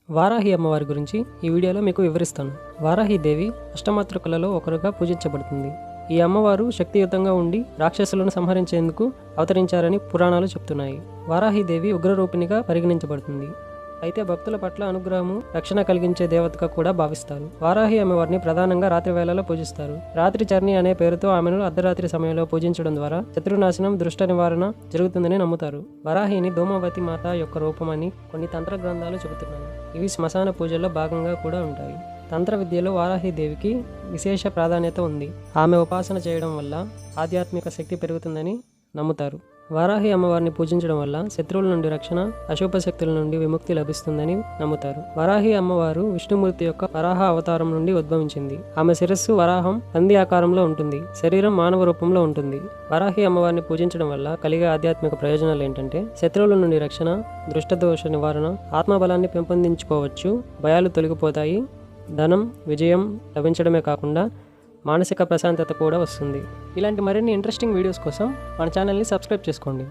వారాహి అమ్మవారి గురించి ఈ వీడియోలో మీకు వివరిస్తాను. వారాహి దేవి అష్టమాతృకలలో ఒకరుగా పూజించబడుతుంది. ఈ అమ్మవారు శక్తియుతంగా ఉండి రాక్షసులను సంహరించేందుకు అవతరించారని పురాణాలు చెప్తున్నాయి. వారాహి దేవి ఉగ్రరూపిణిగా పరిగణించబడుతుంది. అయితే భక్తుల పట్ల అనుగ్రహము, రక్షణ కలిగించే దేవతగా కూడా భావిస్తారు. వారాహి అమ్మవారిని ప్రధానంగా రాత్రి వేళలో పూజిస్తారు. రాత్రి చర్ని అనే పేరుతో ఆమెను అర్ధరాత్రి సమయంలో పూజించడం ద్వారా శత్రునాశనం, దృష్ట నివారణ జరుగుతుందని నమ్ముతారు. వరాహిని ధూమవతి మాత యొక్క రూపమని కొన్ని తంత్ర గ్రంథాలు చెబుతున్నాయి. ఇవి శ్మశాన పూజల్లో భాగంగా కూడా ఉంటాయి. తంత్ర విద్యలో వారాహి దేవికి విశేష ప్రాధాన్యత ఉంది. ఆమె ఉపాసన చేయడం వల్ల ఆధ్యాత్మిక శక్తి పెరుగుతుందని నమ్ముతారు. వారాహి అమ్మవారిని పూజించడం వల్ల శత్రువుల నుండి రక్షణ, అశుభ శక్తుల నుండి విముక్తి లభిస్తుందని నమ్ముతారు. వరాహి అమ్మవారు విష్ణుమూర్తి యొక్క వరాహ అవతారం నుండి ఉద్భవించింది. ఆమె శిరస్సు వరాహం పంది ఆకారంలో ఉంటుంది. శరీరం మానవ రూపంలో ఉంటుంది. వరాహి అమ్మవారిని పూజించడం వల్ల కలిగే ఆధ్యాత్మిక ప్రయోజనాలు ఏంటంటే శత్రువుల నుండి రక్షణ, దృష్టదోష నివారణ, ఆత్మబలాన్ని పెంపొందించుకోవచ్చు, భయాలు తొలగిపోతాయి, ధనం, విజయం లభించడమే కాకుండా మానసిక ప్రశాంతత కూడా వస్తుంది. ఇలాంటి మరిన్ని ఇంట్రెస్టింగ్ వీడియోస్ కోసం మన ఛానల్ని సబ్స్క్రైబ్ చేసుకోండి.